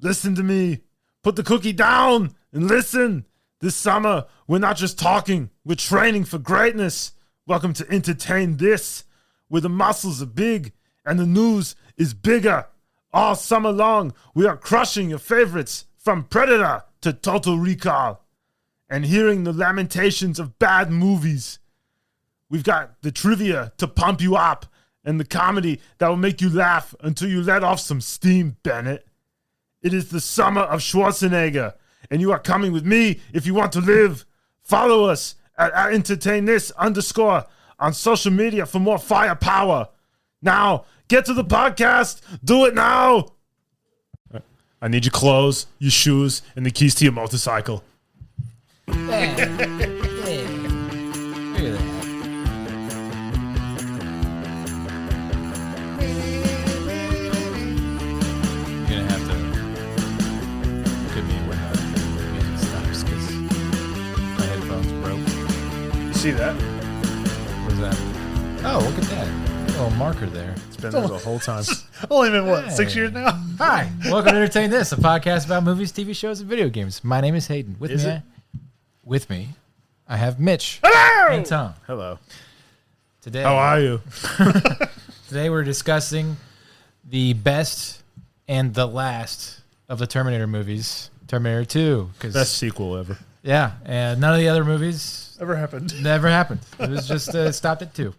listen to me. Put the cookie down and listen. This summer, we're not just talking, we're training for greatness. Welcome to Entertain This, where the muscles are big and the news is bigger. All summer long, we are crushing your favorites from Predator to Total Recall and hearing the lamentations of bad movies. We've got the trivia to pump you up and the comedy that will make you laugh until you let off some steam, Bennett. It is the summer of Schwarzenegger, and you are coming with me if you want to live. Follow us at @EntertainThis_ on social media for more firepower. Now, get to the podcast. Do it now. I need your clothes, your shoes, and the keys to your motorcycle. Yeah. Yeah. Look at that. You're gonna have to give me when the music stops because my headphones broke. See that? What's that? Oh, look at that. A little marker there. It's been there the whole time. Only been, what, Hey. 6 years now? Hi, welcome to Entertain This, a podcast about movies, TV shows, and video games. My name is Hayden. With me, I have Mitch. Hello! And Tom. Hello. Today, How are you? Today we're discussing the best and the last of the Terminator movies. Terminator 2. Best sequel ever. Yeah, and none of the other movies Ever happened. never happened. It was just stopped at 2.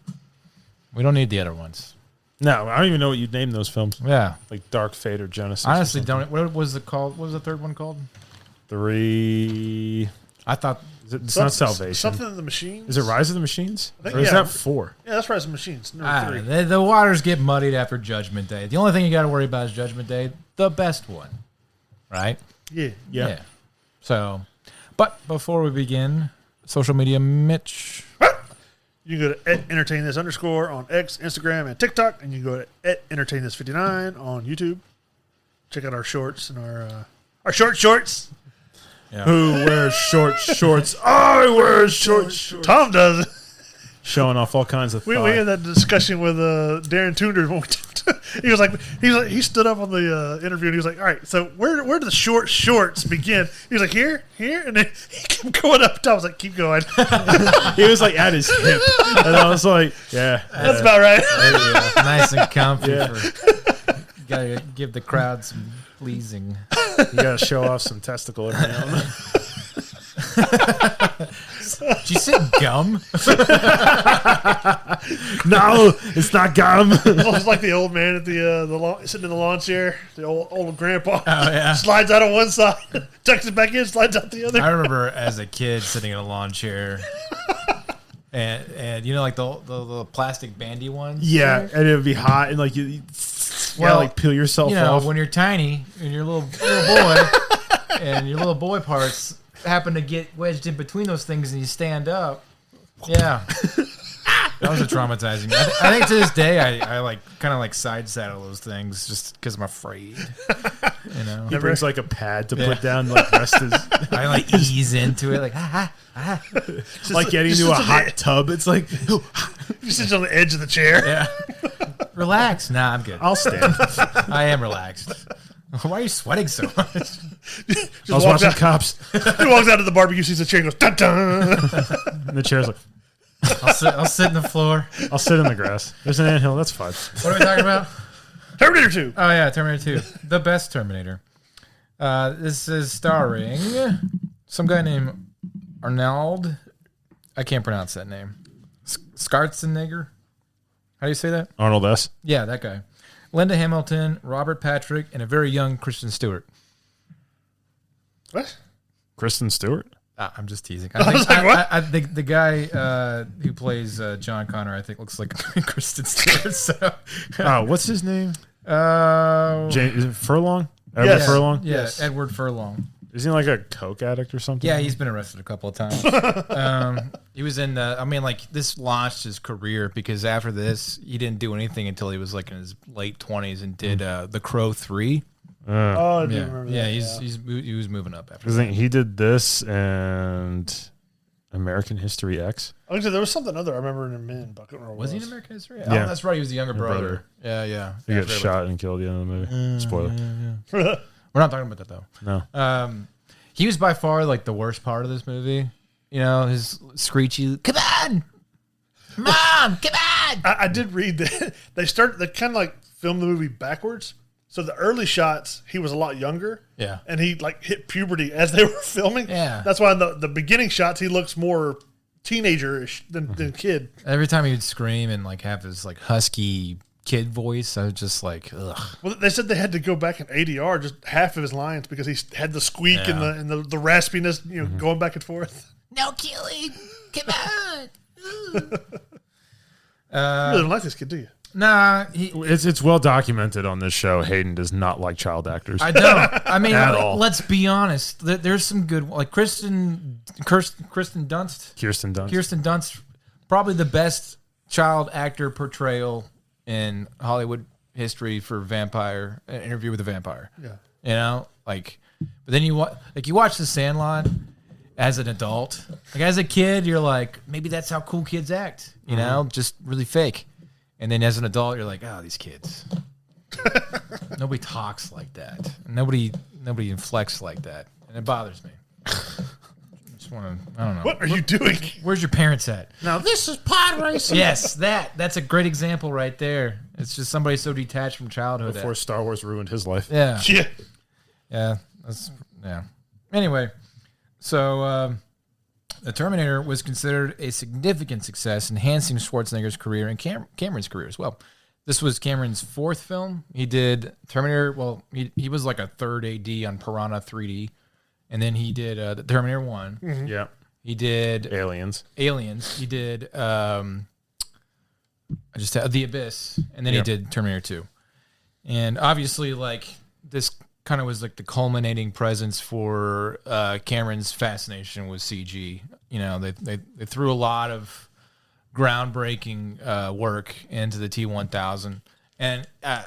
We don't need the other ones. No, I don't even know what you'd name those films. Yeah. Like Dark Fate or Genesis. Honestly, don't. What was it called? What was the third one called? 3. I thought. It's not Salvation. Something in the Machines? Is it Rise of the Machines? I think- Or is yeah. that 4? Yeah, that's Rise of the Machines. Number 3. The waters get muddied after Judgment Day. The only thing you got to worry about is Judgment Day, the best one, right? Yeah. So, but before we begin, social media, Mitch. You can go to @EntertainThis_ on X, Instagram, and TikTok, and you can go to @EntertainThis59 on YouTube. Check out our shorts and our short shorts. Yeah. Who wears short shorts? I wear short shorts. Tom does. Showing off all kinds of We thigh. had that discussion with Darren Toonder when we talked. He stood up on the interview and he was like, "All right, so where do the short shorts begin?" He was like, "Here," and then he kept going up. Tom was like, "Keep going." He was like at his hip. And I was like, yeah. That's about right. Nice and comfy. Yeah. You gotta give the crowd some pleasing. You got to show off some testicle every now and then. Did you say gum? No, it's not gum. It's almost like the old man at the sitting in the lawn chair. The old grandpa. Oh, yeah. Slides out on one side, tucks it back in, slides out the other. I remember as a kid sitting in a lawn chair. And you know, like the plastic bandy ones? Yeah, and it would be hot and like you Well, like peel yourself You know, off. when you're tiny and your little boy and your little boy parts happen to get wedged in between those things and you stand up. Yeah. That was a traumatizing. I think to this day I like kind of like side saddle those things just because I'm afraid. You know, He brings like a pad to put down, like rest his. I like ease into it, like Like getting into a hot tub. It's like, You sit on the edge of the chair. yeah. Relax. Nah, I'm good. I'll stand. I am relaxed. Why are you sweating so much? Just I was walks watching out, Cops, he walks out to the barbecue, sees the chair, and goes dun dun. and the chair's like, I'll sit in the floor. I'll sit in the grass. There's an anthill. That's fine. What are we talking about? Terminator 2. Oh yeah, Terminator 2, the best Terminator. This is starring some guy named Arnold. I can't pronounce that name. Schwarzenegger. How do you say that? Arnold S. Yeah, that guy. Linda Hamilton, Robert Patrick, and a very young Kristen Stewart. What? Kristen Stewart. I'm just teasing. I think the guy who plays John Connor, I think, looks like Kristen Stewart. So, Oh, what's his name? Is it Furlong? Edward Yes. Furlong? Yeah, Yes. Edward Furlong. Isn't he like a coke addict or something? Yeah, he's been arrested a couple of times. He was in this launched his career because after this, he didn't do anything until he was like in his late 20s and did The Crow 3. Oh, I do Yeah, remember yeah, that. he was moving up after I that. think he did this and American History X. Like I said, there was something other I remember him in, but I couldn't remember what Was he it in American History? Yeah. Oh, that's right. He was the younger brother. brother. Yeah, yeah. He Yeah, gets shot and killed at the end of the movie. Spoiler. Yeah. We're not talking about that though. No. He was by far like the worst part of this movie. You know, his screechy, come on, Mom, come on. I did read that they kind of like filmed the movie backwards. So the early shots, he was a lot younger. Yeah. And he like hit puberty as they were filming. Yeah. That's why in the beginning shots, he looks more teenager-ish than kid. Every time he would scream and like have his like husky kid voice, I was just like, ugh. Well, they said they had to go back in ADR just half of his lines because he had the squeak and the raspiness, going back and forth. No killing, come on. You really don't like this kid, do you? Nah, It's well documented on this show. Hayden does not like child actors. I don't. I mean, At all. let's be honest. There's some good, like Kirsten Dunst. Kirsten Dunst. Kirsten Dunst, probably the best child actor portrayal in Hollywood history for vampire, an Interview with a Vampire. Yeah. You know, like, but then you watch The Sandlot as an adult. Like as a kid, you're like, maybe that's how cool kids act. You know, just really fake. And then as an adult, you're like, oh, these kids. Nobody talks like that. Nobody inflects like that. And it bothers me. I just want to, I don't know. What are you doing? Where's your parents at? Now this is pod racing. Yes, that's a great example right there. It's just somebody so detached from childhood. Before Star Wars ruined his life. Yeah. Yeah. Yeah. Anyway, so The Terminator was considered a significant success, enhancing Schwarzenegger's career and Cameron's career as well. This was Cameron's fourth film. He did Terminator. Well, he was like a third AD on Piranha 3D, and then he did the Terminator 1. Mm-hmm. Yeah. He did Aliens. He did The Abyss, and then he did Terminator 2. And obviously, like, this kind of was like the culminating presence for Cameron's fascination with CG. You know, they threw a lot of groundbreaking work into the T-1000. And, I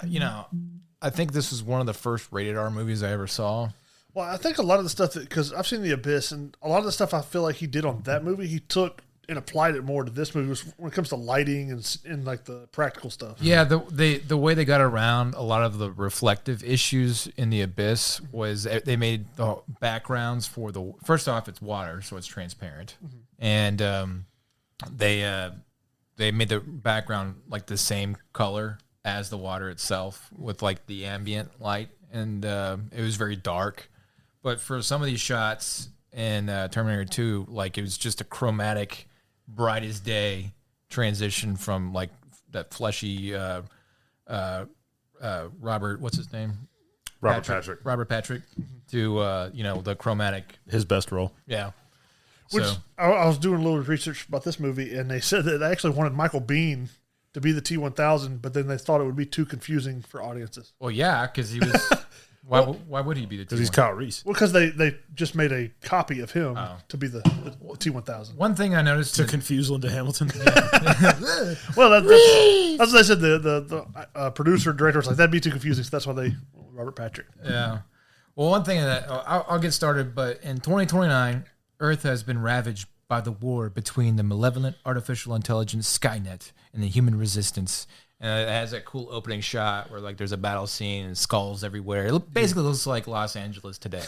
think this was one of the first rated R movies I ever saw. Well, I think a lot of the stuff because I've seen The Abyss, and a lot of the stuff I feel like he did on that movie, he took and applied it more to this movie when it comes to lighting and like the practical stuff. Yeah, the way they got around a lot of the reflective issues in The Abyss was they made the backgrounds for first off, it's water, so it's transparent, and they made the background like the same color as the water itself with like the ambient light, and it was very dark. But for some of these shots in Terminator 2, like it was just a chromatic, bright as day transition from like that fleshy Robert, what's his name? Robert Patrick. Robert Patrick to the chromatic. His best role. Yeah. Which So I was doing a little research about this movie, and they said that they actually wanted Michael Biehn to be the T-1000, but then they thought it would be too confusing for audiences. well, yeah, because he was. Why would he be the Because he's T-1000? Kyle Reese. Well, because they just made a copy of him to be the T-1000. One thing I noticed To confuse Linda Hamilton. Well, that's what they said. The producer director was like, that'd be too confusing, so that's why they Robert Patrick. Yeah. Well, one thing that I'll get started, but in 2029, Earth has been ravaged by the war between the malevolent artificial intelligence Skynet and the human resistance. And it has that cool opening shot where like there's a battle scene and skulls everywhere. It basically looks like Los Angeles today.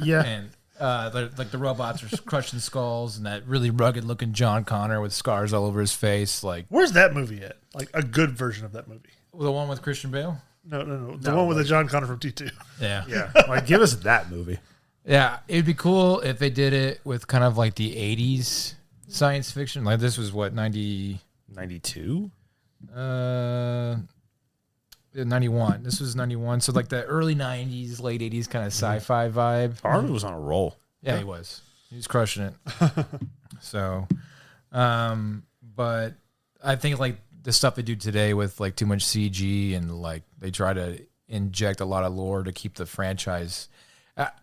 Yeah. And the robots are crushing skulls, and that really rugged looking John Connor with scars all over his face. Like, Where's that movie at? Like a good version of that movie. the one with Christian Bale. No. The one with the John Connor from T2. Yeah. Yeah. Like, give us that movie. Yeah, it'd be cool if they did it with kind of like the 80s science fiction. Like this was what, 92? 91. This was 91. So like the early 90s, late 80s kind of sci-fi vibe. Arnold was on a roll. Yeah, he was. He was crushing it. So, but I think like the stuff they do today with like too much CG and like they try to inject a lot of lore to keep the franchise.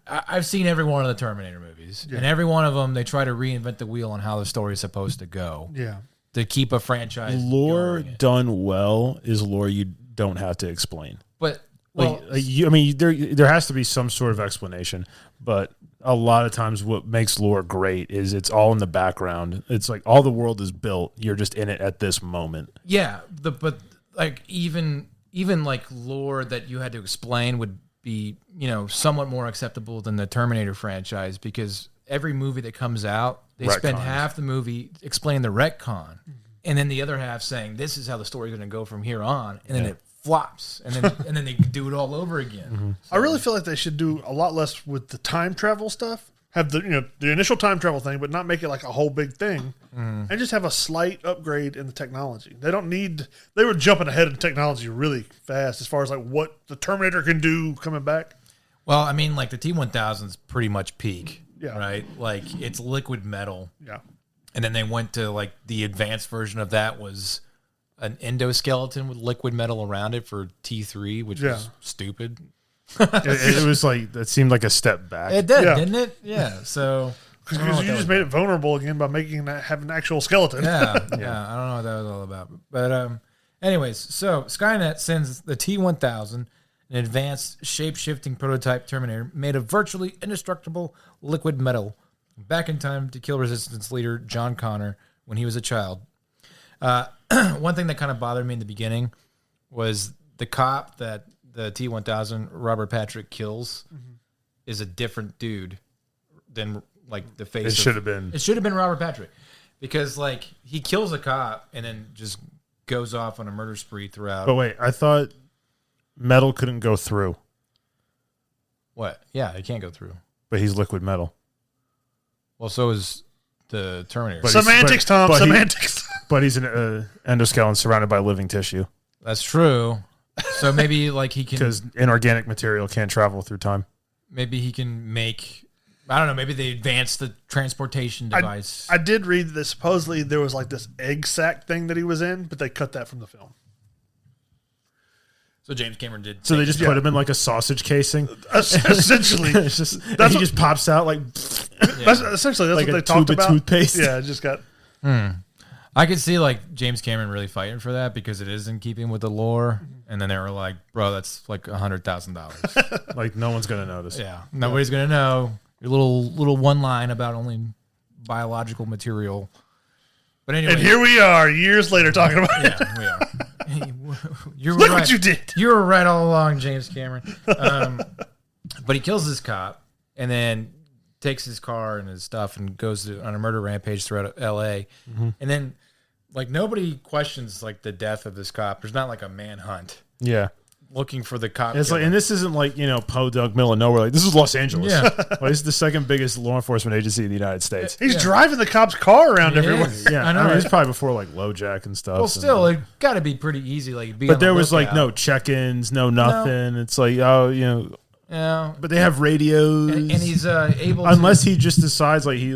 I've seen every one of the Terminator movies, and every one of them they try to reinvent the wheel on how the story is supposed to go. Yeah. To keep a franchise Lore going. done well is lore you don't have to explain. But well, there has to be some sort of explanation, but a lot of times what makes lore great is it's all in the background. It's like all the world is built. You're just in it at this moment. yeah, but like even like lore that you had to explain would be be, somewhat more acceptable than the Terminator franchise, because every movie that comes out, they spend half the movie explaining the retcon, and then the other half saying this is how the story's going to go from here on, and then it flops, and then they do it all over again. So, I really feel like they should do a lot less with the time travel stuff. Have the the initial time travel thing, but not make it like a whole big thing, and just have a slight upgrade in the technology. They don't need. They were jumping ahead of technology really fast as far as like what the Terminator can do coming back. Well, I mean, like the T-1000's pretty much peak, Yeah. right? Like it's liquid metal, Yeah, and then they went to like the advanced version of that was an endoskeleton with liquid metal around it for T3, which was stupid. It was like, it seemed like a step back. It did, didn't it? Yeah. So because you just made it vulnerable again by making that have an actual skeleton. Yeah. I don't know what that was all about. But anyways, so Skynet sends the T-1000, an advanced shape-shifting prototype Terminator made of virtually indestructible liquid metal, back in time to kill Resistance leader John Connor when he was a child. One thing that kind of bothered me in the beginning was the cop that the T-1000 Robert Patrick kills is a different dude than like the face. It should have been. It should have been Robert Patrick, because like he kills a cop and then just goes off on a murder spree throughout. But wait, I thought metal couldn't go through, What? Yeah, it can't go through. but he's liquid metal. Well, so is the Terminator. But Semantics, Tom. but Semantics. But he's an endoskeleton surrounded by living tissue, That's true. So maybe like he can, because inorganic material can't travel through time. maybe he can make. I don't know. Maybe they advanced the transportation device. I did read that supposedly there was like this egg sack thing that he was in, but they cut that from the film. So James Cameron did. So they just put him in like a sausage casing. Essentially, It's just, and he just pops out like that's essentially like what a they talked tube of about. toothpaste. Yeah, it just got. I could see like James Cameron really fighting for that because it is in keeping with the lore, and then they were like, "Bro, that's like $100,000." like no one's gonna notice. Yeah, nobody's gonna know your little one line about only biological material. But anyway, And here we are, years later, talking about it. yeah, we are. You're Look right. what you did. You were right all along, James Cameron. But he kills this cop and then takes his car and his stuff and goes on a murder rampage throughout L.A. And then, like, nobody questions like the death of this cop. There's not like a manhunt Yeah. looking for the cop. It's killer. like, and this isn't like, Poe Dug Mill of nowhere. Like, this is Los Angeles. Yeah. Like, this is the second biggest law enforcement agency in the United States. He's driving the cop's car around He everywhere. is. Yeah, I know. it was probably before like LoJack and stuff. Well, still, it got to be pretty easy. Like, but there was like no check-ins, no nothing. It's like, yeah, but they have radios, and he's able unless to, he just decides like he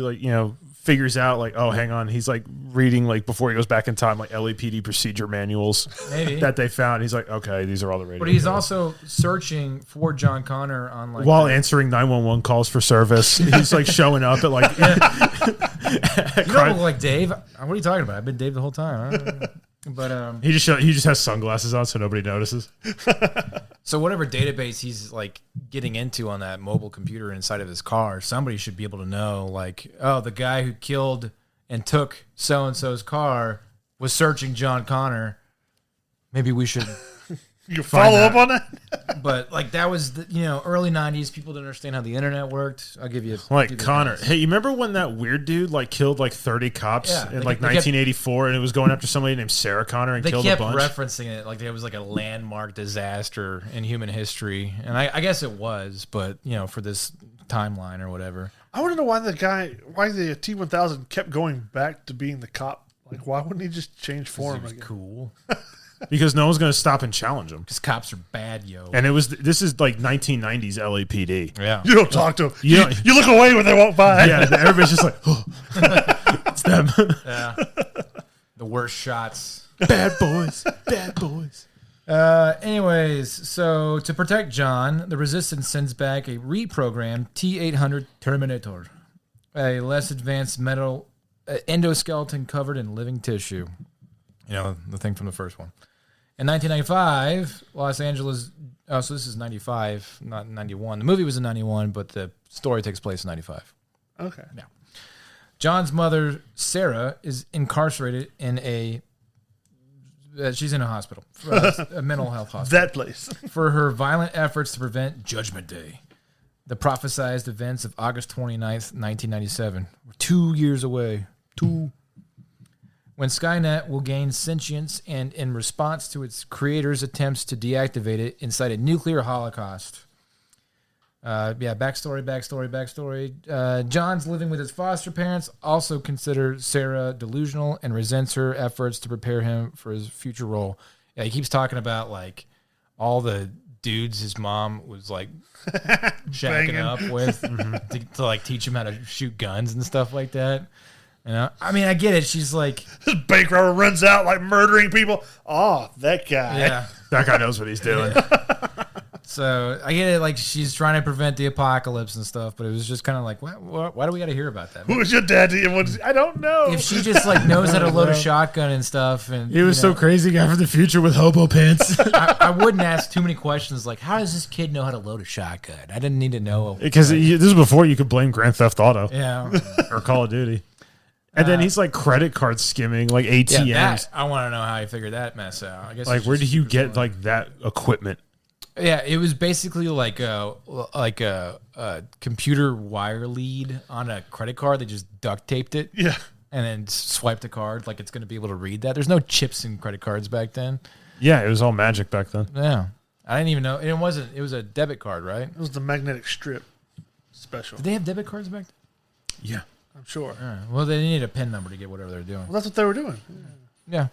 figures out like, oh, hang on, he's like reading like before he goes back in time like LAPD procedure manuals maybe that they found. He's like, okay, these are all the radios. But he's also searching for John Connor on like while answering 911 calls for service. He's like showing up at like. You don't look like Dave. What are you talking about? I've been Dave the whole time. But he just has sunglasses on so nobody notices. so whatever database he's like getting into on that mobile computer inside of his car, somebody should be able to know like, oh, the guy who killed and took so and so's car was searching John Connor. Maybe we should. You follow up on that? But like that was the early 90s. People didn't understand how the internet worked. I'll give you Like Connor. Hey, you remember when that weird dude like killed like 30 cops in like 1984 and it was going after somebody named Sarah Connor and killed a bunch? They kept referencing it like it was like a landmark disaster in human history. And I guess it was, but for this timeline or whatever. I want to know why the T-1000 kept going back to being the cop. Like, why wouldn't he just change form? It was cool. Because no one's going to stop and challenge him. Because cops are bad, yo. And this is like 1990s LAPD. Yeah. You don't talk to them. You You look away when they walk by. Yeah, everybody's just like, oh, it's them. Yeah. The worst shots. Bad boys. Bad boys. Anyways, so to protect John, the Resistance sends back a reprogrammed T-800 Terminator, a less advanced metal endoskeleton covered in living tissue. The thing from the first one. In 1995, Los Angeles... Oh, so this is 95, not 91. The movie was in 91, but the story takes place in 95. Okay. Yeah. John's mother, Sarah, is incarcerated in a she's in a hospital, a mental health hospital. That place. For her violent efforts to prevent Judgment Day. The prophesized events of August 29th, 1997. We're 2 years away. When Skynet will gain sentience and, in response to its creator's attempts to deactivate it, incite a nuclear holocaust. Backstory. John's living with his foster parents, also consider Sarah delusional and resents her efforts to prepare him for his future role. Yeah, he keeps talking about, like, all the dudes his mom was, like, shacking up with to, like, teach him how to shoot guns and stuff like that. You know, I mean, I get it. She's like, this bank robber runs out like murdering people. Oh, that guy. Yeah, That guy knows what he's doing. so I get it. Like, she's trying to prevent the apocalypse and stuff, but it was just kind of like, why do we got to hear about that? Who was your daddy? I don't know. If she just like knows how to load a shotgun and stuff, and He was so crazy, guy from the future with hobo pants. I wouldn't ask too many questions like, how does this kid know how to load a shotgun? I didn't need to know. Because this is before you could blame Grand Theft Auto Yeah. or Call of Duty. And then he's like credit card skimming, like ATMs. Yeah, I want to know how he figured that mess out. I guess Like, where did you get like that equipment? Yeah, it was basically like a computer wire lead on a credit card. They just duct taped it. Yeah. And then swiped the card like it's going to be able to read that. There's no chips in credit cards back then. Yeah, it was all magic back then. Yeah. I didn't even know. It wasn't. It was a debit card, right? It was the magnetic strip special. Did they have debit cards back then? Yeah. I'm sure. All right. Well, they needed a PIN number to get whatever they're doing. Well, that's what they were doing. Yeah.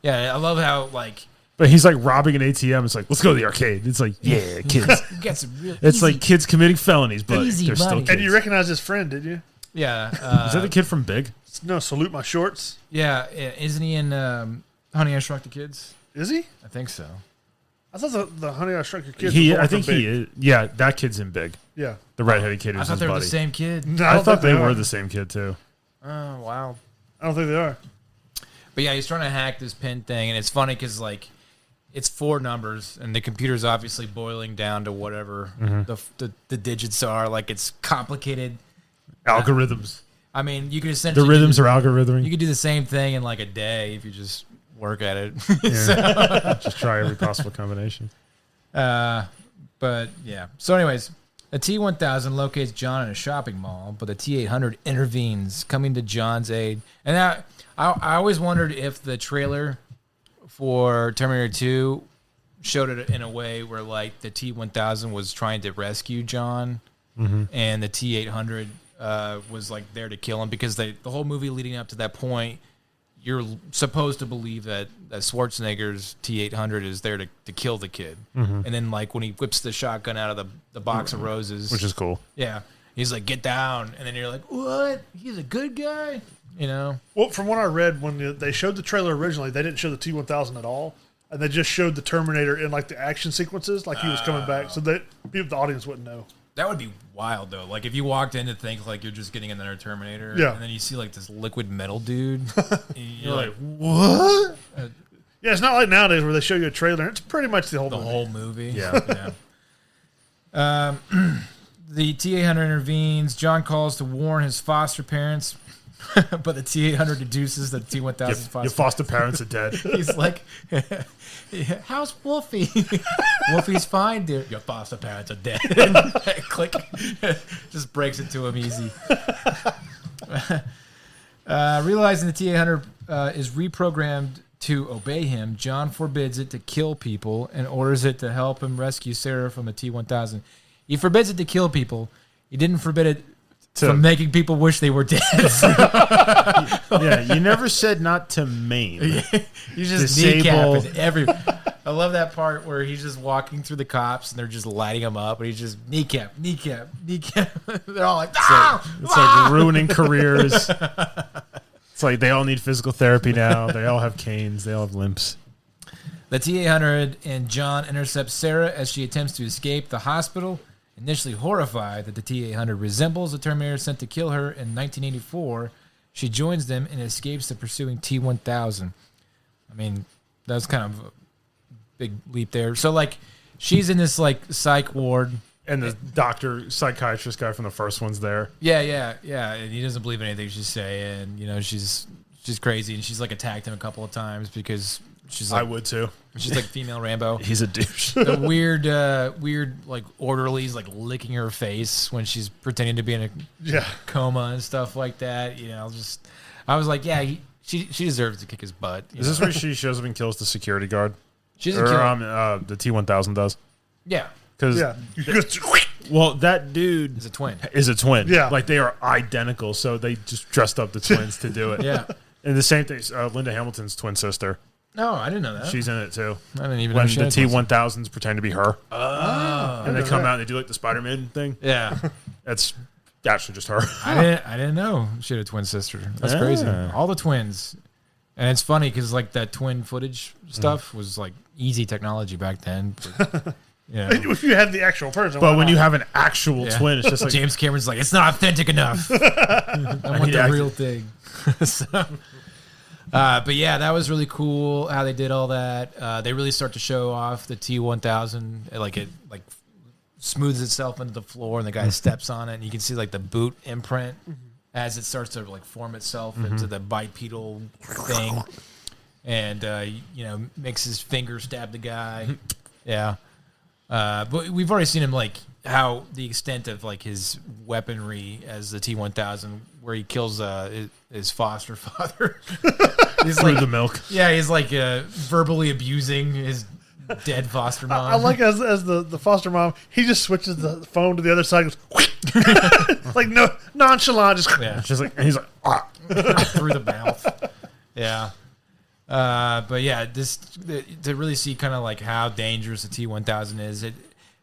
Yeah, I love how, like... But he's like robbing an ATM. It's like, let's go to the arcade. It's like, yeah, kids. You got some real It's easy, like kids committing felonies, but easy they're still money. kids. And you recognize his friend, did you? Yeah. Is that the kid from Big? No, Salute My Shorts. Yeah. Isn't he in Honey, I Shrunk the Kids? Is he? I think so. I thought the Honey I Shrunk Your Kids. I think he is. Yeah, that kid's in Big. Yeah. The redheaded kid I was thought his they were buddy. the same kid. No, I thought they are. were the same kid too. Oh, wow. I don't think they are. But yeah, he's trying to hack this PIN thing, and it's funny because, like, it's 4 numbers, and the computer's obviously boiling down to whatever the digits are. Like, it's complicated. Algorithms. I mean, you could essentially... The rhythms are You algorithmic. could do the same thing in, like, a day if you just work at it. Just try every possible combination. But, yeah. So, anyways, the T-1000 locates John in a shopping mall, but the T-800 intervenes, coming to John's aid. And I always wondered if the trailer for Terminator 2 showed it in a way where, like, the T-1000 was trying to rescue John, and the T-800 was, like, there to kill him, because the whole movie leading up to that point, you're supposed to believe that Schwarzenegger's T-800 is there to kill the kid. And then, like, when he whips the shotgun out of the box of roses. Which is cool. Yeah. He's like, get down. And then you're like, what? He's a good guy? You know? Well, from what I read, when they showed the trailer originally, they didn't show the T-1000 at all. And they just showed the Terminator in, like, the action sequences, like he was coming back. So that the audience wouldn't know. That would be wild, though. Like, if you walked in to think, like, you're just getting another Terminator, Yeah. and then you see, like, this liquid metal dude, you're like, What? Yeah, it's not like nowadays where they show you a trailer. It's pretty much the whole the movie. whole movie. Yeah. Yeah. The T-800 intervenes. John calls to warn his foster parents, but the T-800 deduces that the T-1000 Your foster parents are dead. He's like, how's Wolfie? Wolfie's fine, dude. Your foster parents are dead. Click. Just breaks it to him easy. Realizing the T-800 is reprogrammed to obey him, John forbids it to kill people and orders it to help him rescue Sarah from the T-1000. He forbids it to kill people. He didn't forbid it from making people wish they were dead. Yeah, you never said not to maim. He's just Disable. kneecapping every. I love that part where he's just walking through the cops and they're just lighting him up, and he's just kneecap. They're all like, It's like ruining careers. It's like they all need physical therapy now. They all have canes. They all have limps. The T-800 and John intercept Sarah as she attempts to escape the hospital. Initially horrified that the T-800 resembles the Terminator sent to kill her in 1984, she joins them and escapes the pursuing T-1000. I mean, that was kind of a big leap there. So, like, she's in this, like, psych ward. And the psychiatrist guy from the first one's there. Yeah. And he doesn't believe anything she's saying. You know, she's she's crazy, and she's like attacked him a couple of times because she's I like would too. she's like female Rambo. He's a douche. The weird like orderlies like licking her face when she's pretending to be in a coma and stuff like that. You know, I was like, yeah, she deserves to kick his butt. Is this where she shows up and kills the security guard? She's or a the T-1000 does? Yeah. Because well, that dude is a twin. Yeah, like they are identical. So they just dressed up the twins to do it. Yeah. And the same thing. Linda Hamilton's twin sister. No, I didn't know that. She's in it too. I didn't even when know she the T-1000s pretend to be her. Oh. And they come out and they do like the Spider-Man thing. Yeah. That's actually just her. I didn't know she had a twin sister. That's crazy. All the twins. And it's funny because like that twin footage stuff was like easy technology back then. But, if you had the actual person. But when you have an actual twin, it's just like James Cameron's like, it's not authentic enough. I want the real thing. So, but yeah, that was really cool how they did all that. They really start to show off the T-1000. Like it like smooths itself into the floor, and the guy steps on it, and you can see like the boot imprint as it starts to like form itself into the bipedal thing, and makes his finger stab the guy. Yeah. But we've already seen him like how the extent of like his weaponry as the T-1000, where he kills his foster father. He's through like the milk. Yeah, he's like verbally abusing his dead foster mom. I like as the foster mom, he just switches the phone to the other side, goes like no nonchalant, just like, and he's like through the mouth. Yeah. But yeah, to really see kind of like how dangerous the T-1000 is,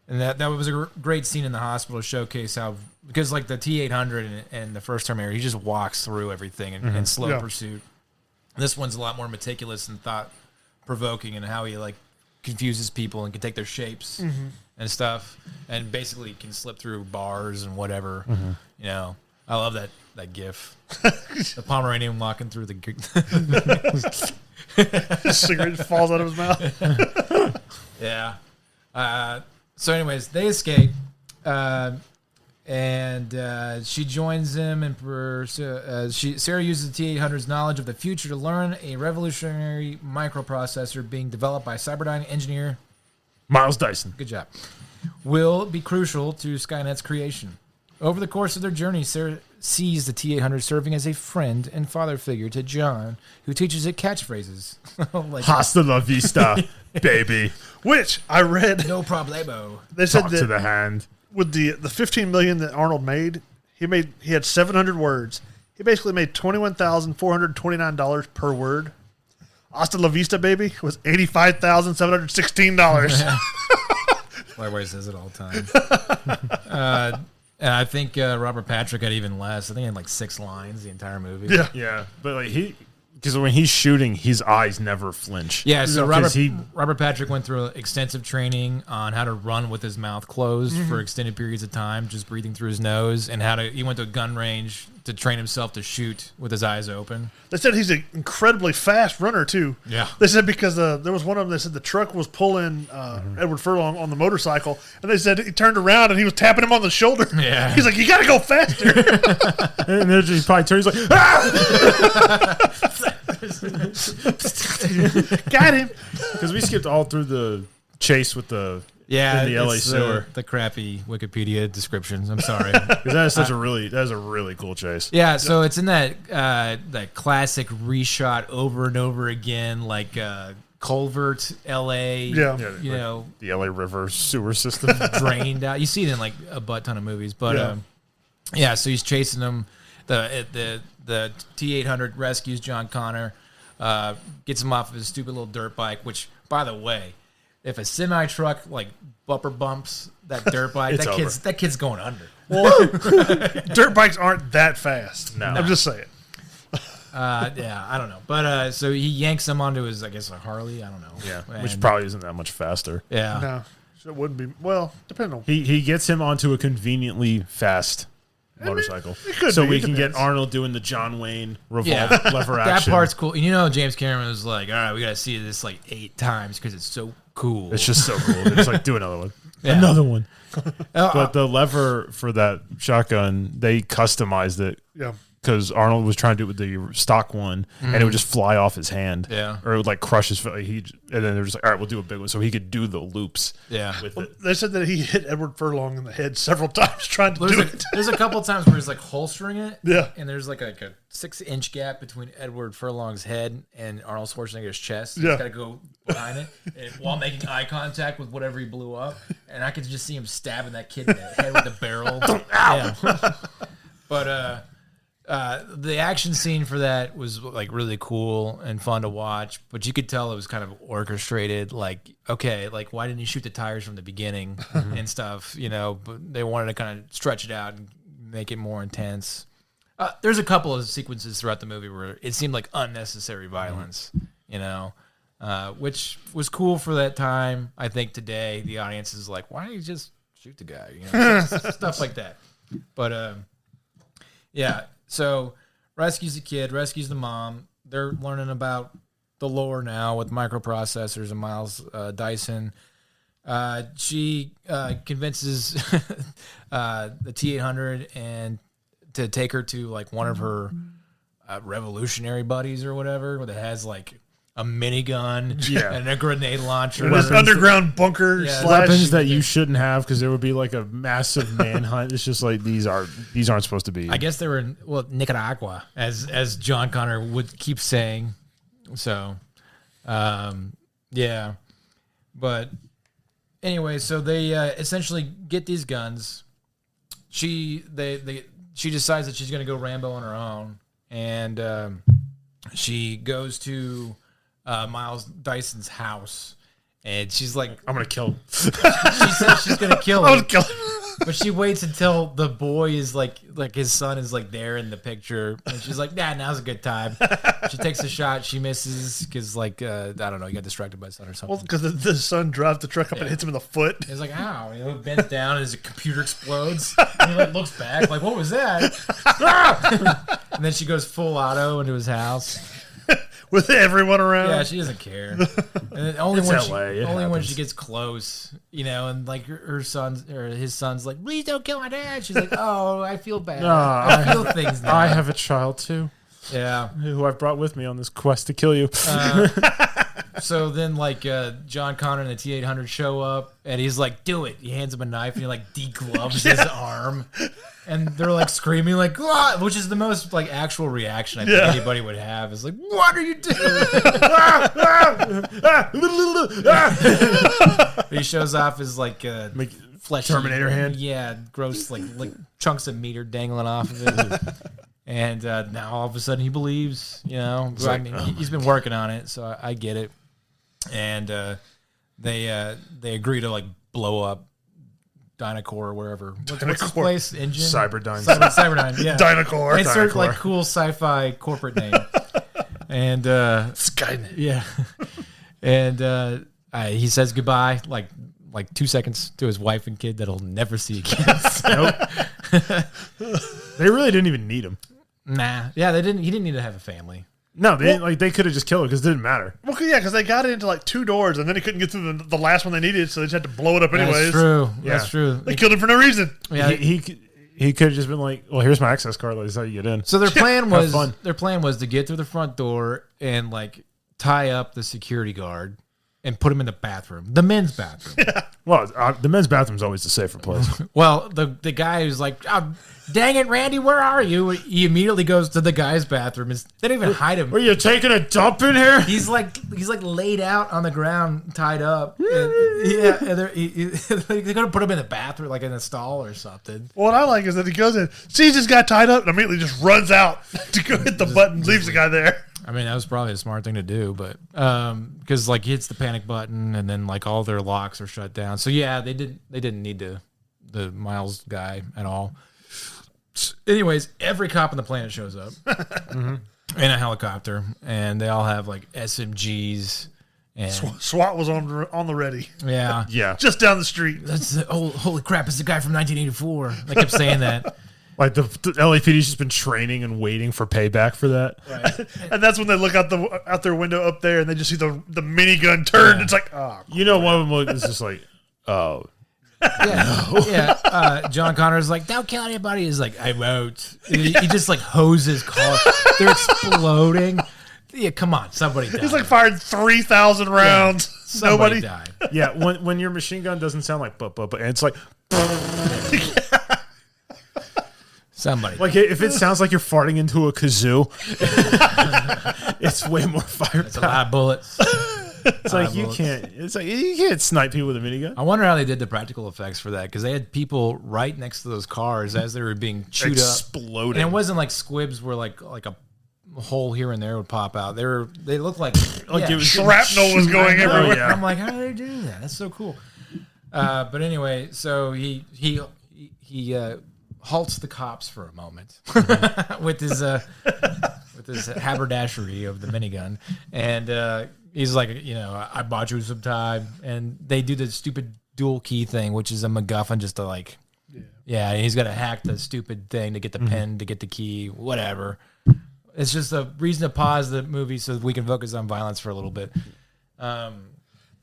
and that was a great scene in the hospital to showcase how, because like the T-800 and the first Terminator, he just walks through everything in slow pursuit. This one's a lot more meticulous and thought provoking, and how he like confuses people and can take their shapes and stuff, and basically can slip through bars and whatever. You know, I love that GIF. The Pomeranian walking through the. His cigarette falls out of his mouth. Yeah. So, anyways, they escape, and she joins him, and Sarah uses the T-800's knowledge of the future to learn a revolutionary microprocessor being developed by Cyberdyne engineer Miles Dyson. Good job. Will be crucial to Skynet's creation. Over the course of their journey, Sarah sees the T-800 serving as a friend and father figure to John, who teaches it catchphrases. Like, Hasta la vista, baby. Which I read. No problemo. They said Talk that to the hand. with the $15 million that Arnold made, he had 700 words. He basically made $21,429 per word. Hasta la vista, baby, was $85,716. Likewise says it all the time. And I think Robert Patrick had even less. I think he had like 6 lines the entire movie. Yeah. But like because when he's shooting, his eyes never flinch. Yeah, so Robert Patrick went through extensive training on how to run with his mouth closed for extended periods of time, just breathing through his nose, and he went to a gun range to train himself to shoot with his eyes open. They said he's an incredibly fast runner, too. Yeah. They said because there was one of them, they said the truck was pulling Edward Furlong on the motorcycle, and they said he turned around and he was tapping him on the shoulder. Yeah. He's like, you got to go faster. And then he probably turns like, ah! Got him. Because we skipped all through the chase with in the LA sewer. The crappy Wikipedia descriptions. I'm sorry. Because that is a really cool chase. Yeah, so it's in that classic reshot over and over again, like Culvert, L.A. Yeah. The LA River sewer system drained out. You see it in like a butt ton of movies, but so he's chasing them. The T-800 rescues John Connor, gets him off of his stupid little dirt bike. Which, by the way, if a semi truck like bumper bumps that dirt bike, that kid's going under. Well, dirt bikes aren't that fast. No. I'm just saying. I don't know. But so he yanks him onto his, I guess, a Harley. I don't know. Yeah, which probably isn't that much faster. Yeah. No, so it wouldn't be. Well, depending on. He gets him onto a conveniently fast motorcycle. So we can get Arnold doing the John Wayne lever action. That part's cool. And James Cameron was like, all right, we got to see this like 8 times because it's so cool. It's just so cool. They're just like, do another one. Yeah. Another one. But the lever for that shotgun, they customized it because Arnold was trying to do it with the stock one, and it would just fly off his hand. Yeah. Or it would like crush his foot. And then they're just like, all right, we'll do a big one. So he could do the loops with it. They said that he hit Edward Furlong in the head several times trying to do it. There's a couple of times where he's like holstering it. Yeah. And there's like a 6-inch gap between Edward Furlong's head and Arnold Schwarzenegger's chest. Yeah. He's got to go behind it and while making eye contact with whatever he blew up. And I could just see him stabbing that kid in the head with the barrel. Yeah. But the action scene for that was like really cool and fun to watch. But you could tell it was kind of orchestrated. Like, okay, like why didn't you shoot the tires from the beginning and stuff? You know, but they wanted to kind of stretch it out and make it more intense. There's a couple of sequences throughout the movie where it seemed like unnecessary violence. You know. Which was cool for that time. I think today the audience is like, why don't you just shoot the guy? You know, stuff like that. But yeah, so rescues the kid, rescues the mom. They're learning about the lore now with microprocessors and Miles Dyson. She convinces the T-800 and to take her to like one of her revolutionary buddies or whatever that has like a minigun and a grenade launcher. This underground bunker weapons that you shouldn't have because there would be like a massive manhunt. It's just like these aren't supposed to be. I guess they were in Nicaragua, as John Connor would keep saying. So, yeah. But anyway, so they essentially get these guns. She decides that she's going to go Rambo on her own, and she goes to Miles Dyson's house, and she's like, I'm going to kill him. She says she's going to kill him. I would kill him. But she waits until the boy is like his son is like there in the picture, and she's like, "Nah, now's a good time." She takes a shot, she misses because like I don't know, he got distracted by his son or something. Well, because the son drives the truck up and hits him in the foot. He's like, "Ow!" You know, bends down and his computer explodes. And he like looks back, like, "What was that?" And then she goes full auto into his house. With everyone around. Yeah, she doesn't care. And only It's when LA, when she gets close, you know, and like his son's like, "Please don't kill my dad." She's like, "Oh, I feel bad. I feel things now." I have a child too. Yeah, who I've brought with me on this quest to kill you. So then, like, John Connor and the T-800 show up, and he's like, "Do it." He hands him a knife, and he like degloves his arm. And they're like screaming, like, "Ah!" Which is the most like actual reaction I think anybody would have. Is like, "What are you doing?" He shows off his like fleshy Terminator hand. Yeah, gross like chunks of meat are dangling off of it. And now all of a sudden he believes. You know, I mean, he's been working on it, so I get it. And they agree to like blow up Dynacore or wherever. What's the place? Engine? Cyberdyne. Cyberdyne, yeah. Dynacore. It's sort of like cool sci-fi corporate name. And Skynet. Yeah. And he says goodbye like 2 seconds to his wife and kid that he'll never see again. Nope. They really didn't even need him. Nah. Yeah, they didn't. He didn't need to have a family. No, they could have just killed him because it didn't matter. Well, yeah, because they got it into like 2 doors, and then he couldn't get through the last one they needed, so they just had to blow it up anyways. That's true. Yeah. That's true. They killed him for no reason. Yeah. He could have just been like, "Well, here's my access card. That's how you get in." So their plan was fun. to get through the front door and like tie up the security guard and put him in the bathroom, the men's bathroom. Well, the men's bathroom's always the safer place. Well, the guy who's like, "Oh, dang it, Randy, where are you?" He immediately goes to the guy's bathroom. They don't even hide him. Were you taking a dump in here? He's like laid out on the ground, tied up. And they're gonna put him in the bathroom, like in a stall or something. What I like is that he goes in, sees this guy tied up, and immediately just runs out to go hit the button, leaves the guy there. I mean, that was probably a smart thing to do, but because like he hits the panic button, and then like all their locks are shut down. So yeah, they didn't need the Miles guy at all. Anyways, every cop on the planet shows up in a helicopter, and they all have like SMGs. And SWAT was on the ready. Yeah, Yeah. Just down the street. that's holy crap! It's the guy from 1984. I kept saying that. Like the LAPD's just been training and waiting for payback for that. Right. And that's when they look out their window up there, and they just see the minigun turned. Yeah. It's like, oh, You know, one of them is just like, "Oh, John Connor's like, don't kill anybody. He's like, I won't. He just like hoses car. They're exploding. Yeah, come on, somebody died. He's like fired 3,000 rounds. Somebody died. Yeah, when your machine gun doesn't sound like but and it's like somebody. Like if it sounds like you're farting into a kazoo, it's way more fire. It's a lot of bullets. It's like you can't snipe people with a minigun. I wonder how they did the practical effects for that, because they had people right next to those cars as they were being chewed Exploding. up. And it wasn't like squibs where like a hole here and there would pop out. They looked like it was shrapnel was going everywhere. I'm like, how do they do that? That's so cool. But anyway, so he halts the cops for a moment with his haberdashery of the minigun, and he's like, I bought you some time, and they do the stupid dual key thing, which is a MacGuffin just to like, he's got to hack the stupid thing to get the pen, to get the key, whatever. It's just a reason to pause the movie so we can focus on violence for a little bit. Then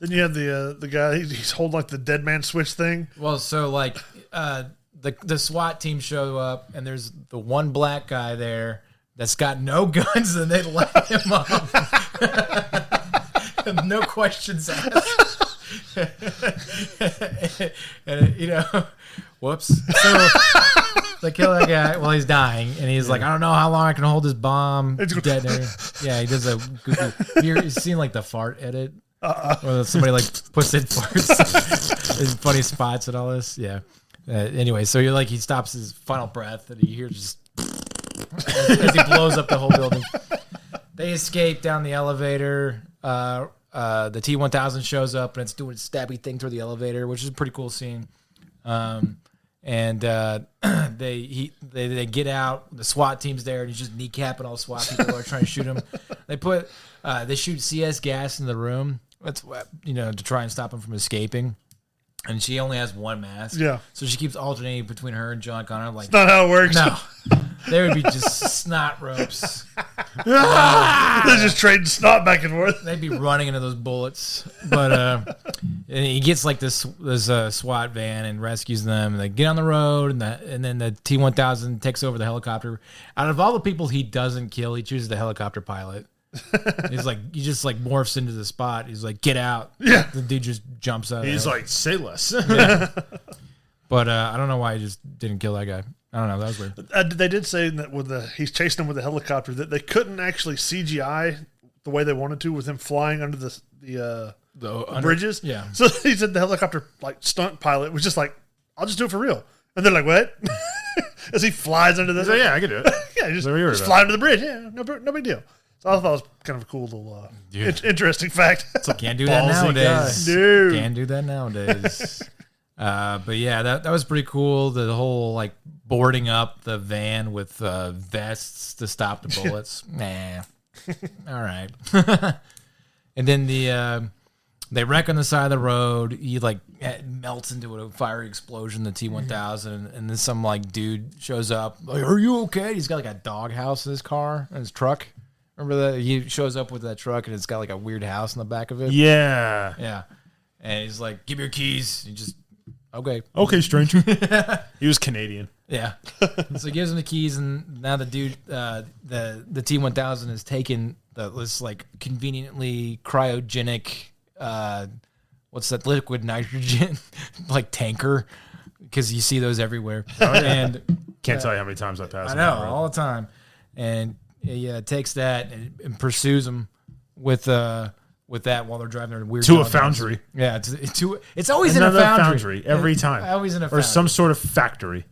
you have the guy, he's holding like the dead man switch thing. Well, so like the SWAT team show up, and there's the one black guy there that's got no guns, and they let him off. No questions asked. And, whoops. So they kill that guy while he's dying, and he's like, I don't know how long I can hold this bomb. Dead. Yeah, he does a goofy. You've seen like the fart edit, where somebody like puts in farts, in funny spots and all this. Yeah. Anyway, so he stops his final breath, and you hear just as he blows up the whole building. They escape down the elevator. The T-1000 shows up, and it's doing a stabby thing through the elevator, which is a pretty cool scene. And they get out. The SWAT team's there, and he's just kneecapping all SWAT people who are trying to shoot him. They shoot CS gas in the room. That's to try and stop him from escaping. And she only has one mask. Yeah. So she keeps alternating between her and John Connor. Like, that's not how it works. No. There would be just snot ropes. They're just trading snot back and forth. They'd be running into those bullets. But and he gets like this SWAT van and rescues them. And they get on the road, and then the T-1000 takes over the helicopter. Out of all the people he doesn't kill, he chooses the helicopter pilot. He's like, he just like morphs into the spot. He's like, get out. Yeah. The dude just jumps out. He's like, say less. Yeah. But I don't know why he just didn't kill that guy. I don't know. That was weird. They did say that he's chasing him with a helicopter, that they couldn't actually CGI the way they wanted to with him flying under the bridges. Yeah. So he said the helicopter like stunt pilot was just like, I'll just do it for real. And they're like, what? As he flies under the... Yeah, I can do it. Yeah, just fly under the bridge. Yeah, no big deal. So I thought it was kind of a cool little interesting fact. Can't do that nowadays. Dude. Can't do that nowadays. But yeah, that was pretty cool. The whole like boarding up the van with vests to stop the bullets. Nah. All right. And then they wreck on the side of the road. He like melts into a fiery explosion, the T-1000, and then some like dude shows up. Like, are you okay? He's got like a dog house in his car, in his truck. Remember that? He shows up with that truck, and it's got like a weird house in the back of it. Yeah. Yeah. And he's like, give me your keys. He just, okay. Okay, stranger. He was Canadian. Yeah. So he gives him the keys, and now the dude, the T-1000 has taken this like conveniently cryogenic, what's that, liquid nitrogen, like tanker, because you see those everywhere. Oh, yeah. And can't tell you how many times I pass. I know, all the time. And he takes that and pursues them with that while they're driving their weird to a foundry. Yeah, it's always in a foundry every time. Always in a foundry. Or some sort of factory.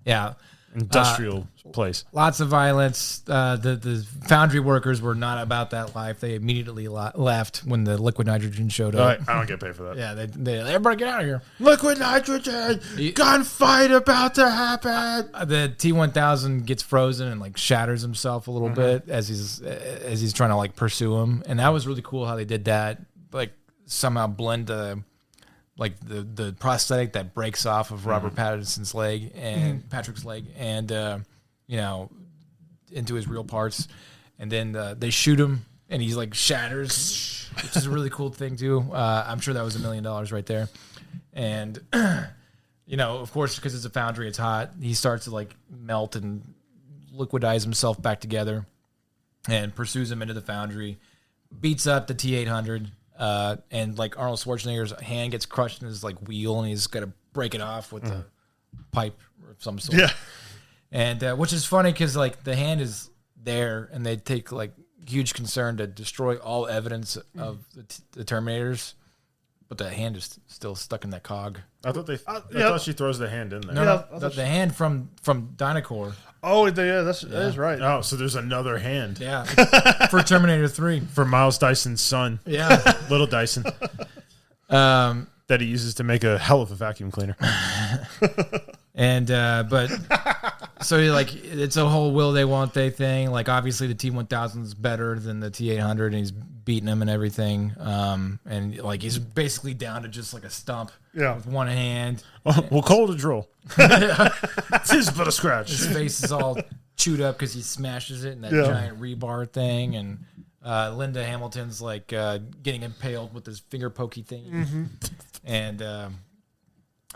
Yeah. Industrial place. Lots of violence. The foundry workers were not about that life. They immediately left when the liquid nitrogen showed up. I don't get paid for that. Yeah, they everybody get out of here. Liquid nitrogen, gunfight about to happen. The T-1000 gets frozen and like shatters himself a little bit as he's trying to like pursue him, and that was really cool how they did that. Like somehow blend the prosthetic that breaks off of Robert Pattinson's leg and Patrick's leg, and into his real parts, and then they shoot him, and he's like shatters, which is a really cool thing too. I'm sure that was $1 million right there, and of course, because it's a foundry, it's hot. He starts to like melt and liquidize himself back together, and pursues him into the foundry, beats up the T-800, and like Arnold Schwarzenegger's hand gets crushed in his like wheel, and he's got to break it off with a pipe of some sort. Yeah. And which is funny because like the hand is there, and they take like huge concern to destroy all evidence of the Terminators, but the hand is still stuck in that cog. I thought she throws the hand in there. No, the hand from Dynacore. Oh, yeah, that is right. Oh, so there's another hand. Yeah, for Terminator 3. For Miles Dyson's son. Yeah. Little Dyson. That he uses to make a hell of a vacuum cleaner. And, but, so like, it's a whole will they, won't they thing. Like, obviously the T-1000 is better than the T-800, and he's beating him and everything. And, like, he's basically down to just, like, a stump with one hand. We'll call it a drill. It is but a scratch. His face is all chewed up because he smashes it in that giant rebar thing. And Linda Hamilton's, like, getting impaled with this finger pokey thing. Mm-hmm. And,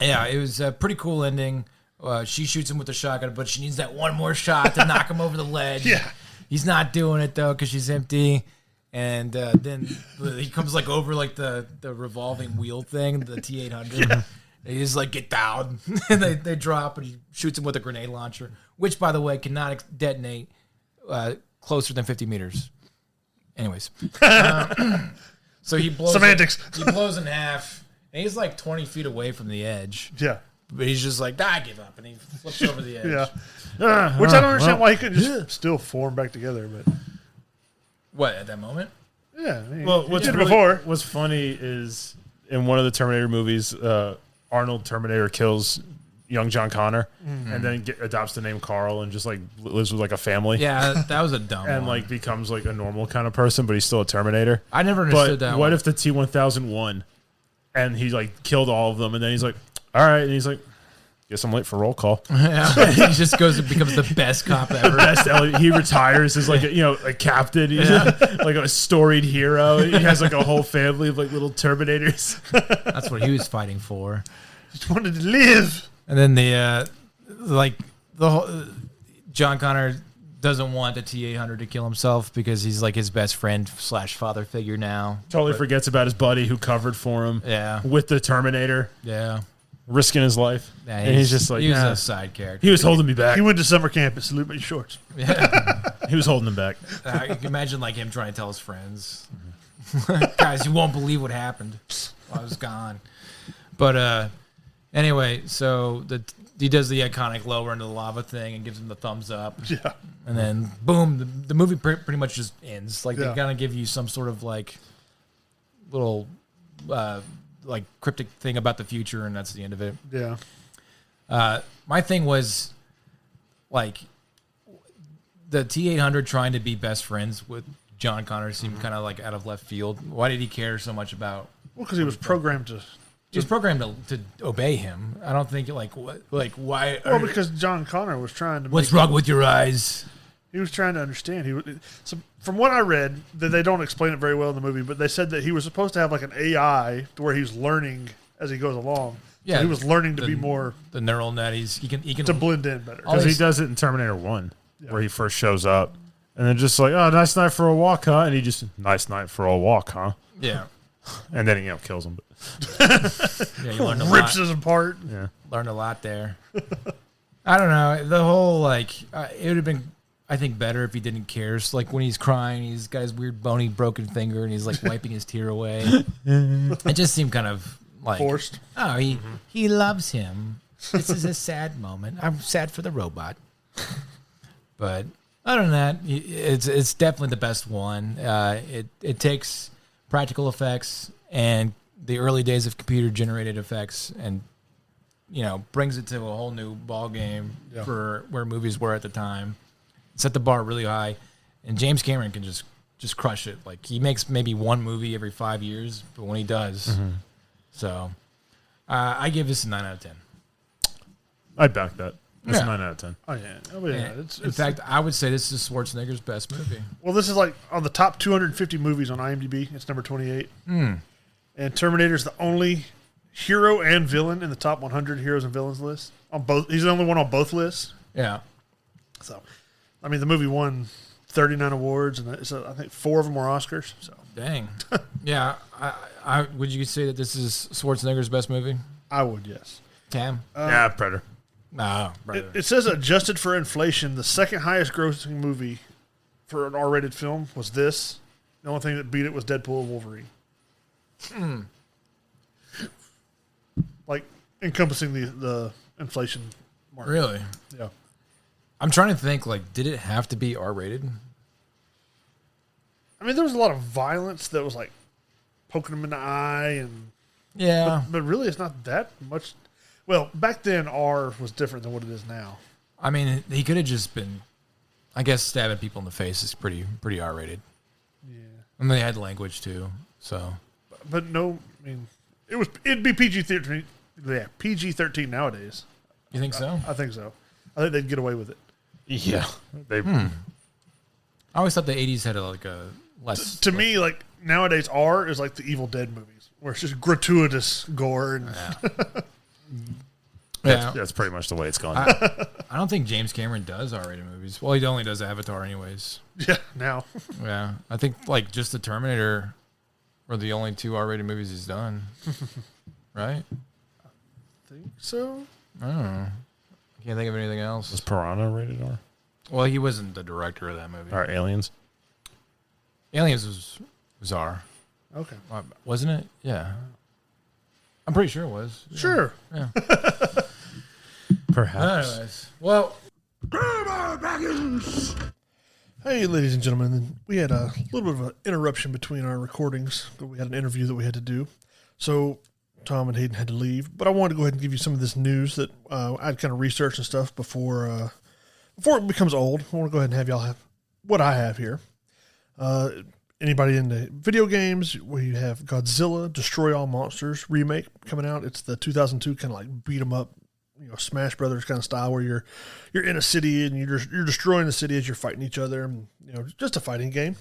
yeah, it was a pretty cool ending. She shoots him with a shotgun, but she needs that one more shot to knock him over the ledge. Yeah. He's not doing it, though, because she's empty. And then he comes, like, over, like, the revolving wheel thing, the T-800. Yeah. And he's like, get down. And they drop, and he shoots him with a grenade launcher, which, by the way, cannot detonate closer than 50 meters. Anyways. So he blows Semantics. He blows in half. And he's like 20 feet away from the edge. Yeah. But he's just like, I give up. And he flips over the edge. Yeah. Which I don't understand why he couldn't just still form back together. But what, at that moment? Yeah. I mean, Well, what's funny is in one of the Terminator movies, Arnold Terminator kills young John Connor and then adopts the name Carl and just like lives with like a family. Yeah, that was a dumb and one. like becomes like a normal kind of person, but he's still a Terminator. I never understood that. What if the T-1000 won? And he like killed all of them, and then he's like, "All right," and he's like, "Guess I'm late for roll call." Yeah. He just goes and becomes the best cop ever. He retires as like a captain, he's like a storied hero. He has like a whole family of like little Terminators. That's what he was fighting for. Just wanted to live. And then the whole John Connor doesn't want the T-800 to kill himself because he's like his best friend / father figure now. Totally forgets about his buddy who covered for him. Yeah. With the Terminator. Yeah. Risking his life. Yeah, and he's just like, he was a side character. He was holding me back. He went to summer camp at Salute My Shorts. Yeah. He was holding him back. You can imagine like him trying to tell his friends, guys, you won't believe what happened while I was gone. But anyway, so he does the iconic lower into the lava thing and gives him the thumbs up. Yeah. And then, boom, the movie pretty much just ends. Like, they kind of give you some sort of, like, little, like, cryptic thing about the future, and that's the end of it. Yeah. My thing was, like, the T-800 trying to be best friends with John Connor seemed kind of, like, out of left field. Why did he care so much about... Well, because he was programmed to... He was programmed to obey him. I don't think, like, what, like, why... Well, because John Connor was trying to... What's wrong with your eyes? He was trying to understand. So from what I read, that they don't explain it very well in the movie, but they said that he was supposed to have like an AI to where he was learning as he goes along. Yeah, so he was learning to be more the neural net. He can to blend in better. Because he does it in Terminator 1, where he first shows up, and then just like, oh, nice night for a walk, huh? And he just, nice night for a walk, huh? Yeah. And then he kills him. Yeah, you learned a lot. Rips us apart. Yeah, learned a lot there. I don't know. The whole like it would have been, I think, better if he didn't care. So, like when he's crying, he's got his weird bony broken finger, and he's like wiping his tear away. It just seemed kind of like Forced. Oh, he loves him. This is a sad moment. I'm sad for the robot. But other than that, it's definitely the best one. It takes practical effects and the early days of computer generated effects and brings it to a whole new ball game for where movies were at the time. Set the bar really high, and James Cameron can just crush it. Like he makes maybe one movie every 5 years, but when he does, so I give this a 9 out of 10. I'd back that. It's Yeah. a 9 out of 10. Oh yeah. Oh, yeah. In fact, I would say this is Schwarzenegger's best movie. Well, this is like on the top 250 movies on IMDb. It's number 28. And Terminator's the only hero and villain in the top 100 heroes and villains list. On both, he's the only one on both lists. Yeah. So, I mean, the movie won 39 awards, and so I think 4 of them were Oscars. So, dang. Yeah. I would you say that this is Schwarzenegger's best movie? I would, yes. Cam? Yeah, Predator. No, brother. It says adjusted for inflation, the second highest grossing movie for an R-rated film was this. The only thing that beat it was Deadpool and Wolverine. Like encompassing the inflation mark. Really? Yeah. I'm trying to think, like, did it have to be R-rated? I mean, there was a lot of violence that was like poking him in the eye, and Yeah. but really, it's not that much. Well, back then, R was different than what it is now. I mean, he could have just been, I guess, stabbing people in the face is pretty R-rated. Yeah. And they had language, too, so. But no, I mean, it'd be PG-13. Yeah, PG-13 nowadays. You think so? I think so. I think they'd get away with it. Yeah. They. I always thought the 80s had a less. To me, like nowadays, R is like the Evil Dead movies, where it's just gratuitous gore and Yeah. That's pretty much the way it's gone. I don't think James Cameron does R-rated movies. Well, he only does Avatar anyways. yeah. Now, Yeah. I think, like, just the Terminator were the only 2 R-rated movies he's done. Right? think so. I don't know. I can't think of anything else. Was Piranha rated R? Well, he wasn't the director of that movie. Or Aliens? Aliens was R. Okay, Wasn't it? Yeah. I'm pretty sure it was. sure. Yeah. Perhaps. Anyways. Well, Hey, ladies and gentlemen, we had a little bit of an interruption between our recordings. We had an interview that we had to do, so Tom and Hayden had to leave. But I wanted to go ahead and give you some of this news that I'd kind of researched and stuff before it becomes old. I want to go ahead and have y'all have what I have here. Anybody into video games? We have Godzilla Destroy All Monsters remake coming out. It's the 2002 kind of like beat 'em up, Smash Brothers kind of style where you're in a city and you're destroying the city as you're fighting each other. And, just a fighting game.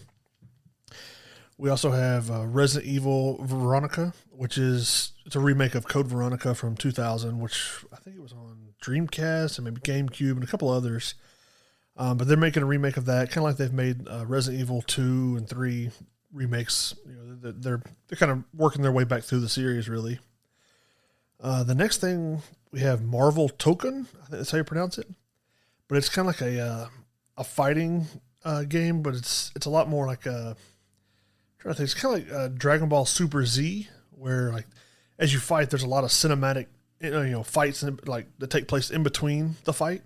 We also have Resident Evil Veronica, it's a remake of Code Veronica from 2000, which I think it was on Dreamcast and maybe GameCube and a couple others. But they're making a remake of that, kind of like they've made Resident Evil 2 and 3 remakes. They're kind of working their way back through the series, really. The next thing we have Marvel Token. I think that's how you pronounce it. But it's kind of like a fighting game, but it's a lot more like I'm trying to think. It's kind of like Dragon Ball Super Z, where like as you fight, there's a lot of cinematic, fights that take place in between the fight.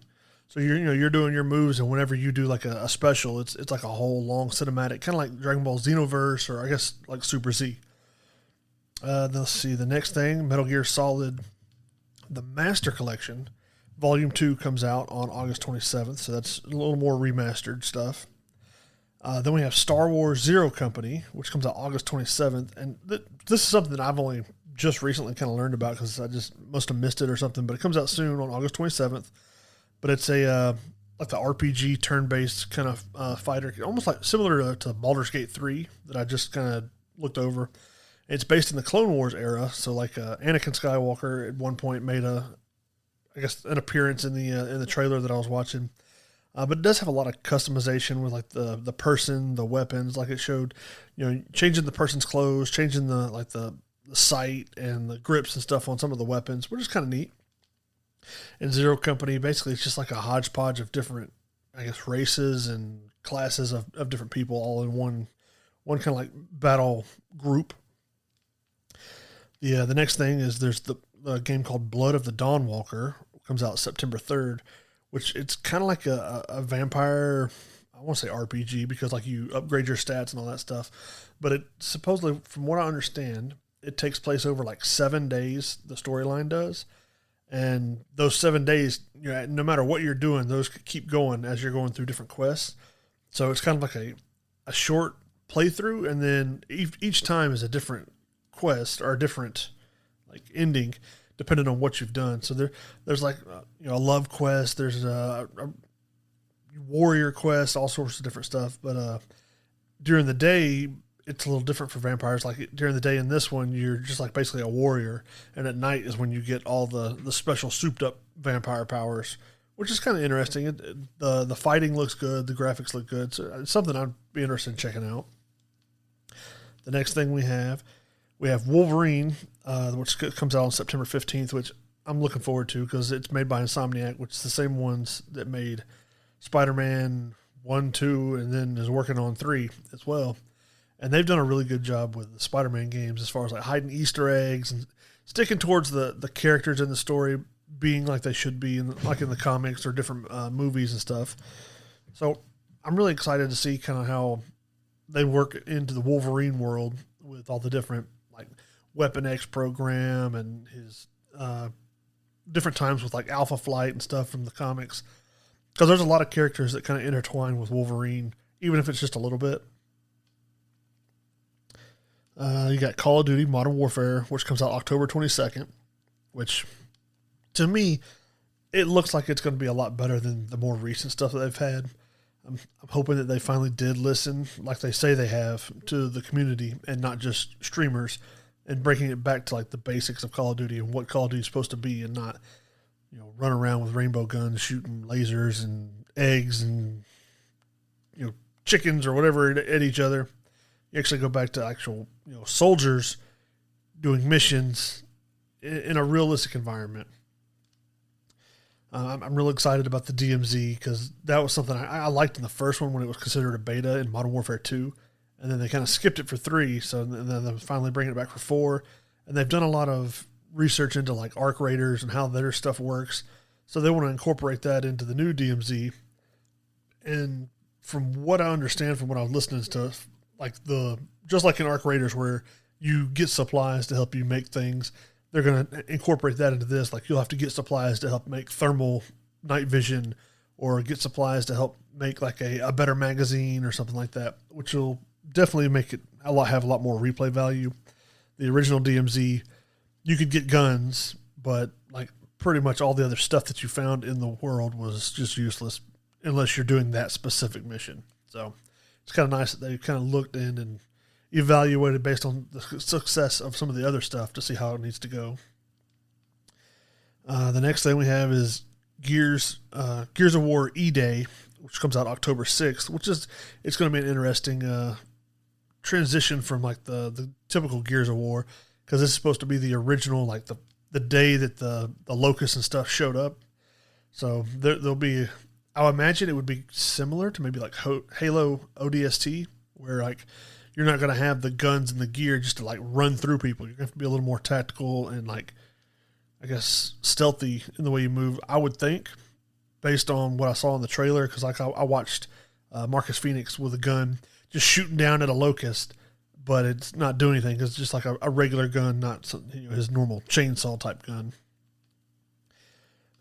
So you're doing your moves, and whenever you do like a special, it's like a whole long cinematic, kind of like Dragon Ball Xenoverse, or I guess like Super Z. Then let's see, the next thing, Metal Gear Solid, the Master Collection, Volume 2 comes out on August 27th, so that's a little more remastered stuff. Then we have Star Wars Zero Company, which comes out August 27th, and this is something that I've only just recently kind of learned about because I just must have missed it or something, but it comes out soon on August 27th. But it's like the RPG turn-based kind of fighter, almost like similar to Baldur's Gate 3 that I just kind of looked over. It's based in the Clone Wars era, so like Anakin Skywalker at one point made an appearance in the trailer that I was watching. But it does have a lot of customization with like the person, the weapons, like it showed, changing the person's clothes, changing the sight and the grips and stuff on some of the weapons, which is kind of neat. And Zero Company, basically, it's just like a hodgepodge of different, races and classes of different people all in one kind of like battle group. The next thing is there's the game called Blood of the Dawnwalker. It comes out September 3rd, which it's kind of like a vampire, I want to say RPG because like you upgrade your stats and all that stuff. But it supposedly, from what I understand, it takes place over like 7 days, the storyline does. And those 7 days, no matter what you're doing, those keep going as you're going through different quests. So it's kind of like a short playthrough, and then each time is a different quest or a different like ending, depending on what you've done. So there's like a love quest, there's a warrior quest, all sorts of different stuff. But during the day, it's a little different for vampires. Like during the day in this one, you're just like basically a warrior, and at night is when you get all the special souped up vampire powers, which is kind of interesting. The fighting looks good, the graphics look good, so it's something I'd be interested in checking out. The next thing we have Wolverine, which comes out on September 15th, which I'm looking forward to because it's made by Insomniac, which is the same ones that made Spider-Man 1, 2, and then is working on 3 as well. And they've done a really good job with the Spider-Man games as far as like hiding Easter eggs and sticking towards the characters in the story being like they should be, like in the comics or different movies and stuff. So I'm really excited to see kind of how they work into the Wolverine world with all the different like Weapon X program and his different times with like Alpha Flight and stuff from the comics. Because there's a lot of characters that kind of intertwine with Wolverine, even if it's just a little bit. You got Call of Duty Modern Warfare, which comes out October 22nd, which to me, it looks like it's going to be a lot better than the more recent stuff that they've had. I'm hoping that they finally did listen, like they say they have, to the community and not just streamers, and breaking it back to like the basics of Call of Duty and what Call of Duty is supposed to be, and not, run around with rainbow guns shooting lasers and eggs and chickens or whatever at each other. You actually go back to actual soldiers doing missions in a realistic environment. I'm really excited about the DMZ because that was something I liked in the first one when it was considered a beta in Modern Warfare 2. And then they kind of skipped it for 3. So then they're finally bringing it back for 4. And they've done a lot of research into like arc raiders and how their stuff works. So they want to incorporate that into the new DMZ. And from what I understand, from what I was listening to, just like in arc raiders where you get supplies to help you make things, they're going to incorporate that into this. Like you'll have to get supplies to help make thermal night vision, or get supplies to help make like a better magazine or something like that, which will definitely make it have a lot more replay value. The original DMZ, you could get guns, but like pretty much all the other stuff that you found in the world was just useless unless you're doing that specific mission. So it's kind of nice that they kind of looked in and evaluated based on the success of some of the other stuff to see how it needs to go. The next thing we have is Gears of War E-Day, which comes out October 6th, it's going to be an interesting transition from like the typical Gears of War, because this is supposed to be the original, like the day that the locusts and stuff showed up. So there'll be, I would imagine it would be similar to maybe like Halo ODST, where like you're not going to have the guns and the gear just to like run through people. You're going to have to be a little more tactical and like, I guess, stealthy in the way you move, I would think, based on what I saw in the trailer. Because like I watched Marcus Phoenix with a gun just shooting down at a locust, but it's not doing anything. It's just like a regular gun, not his normal chainsaw type gun.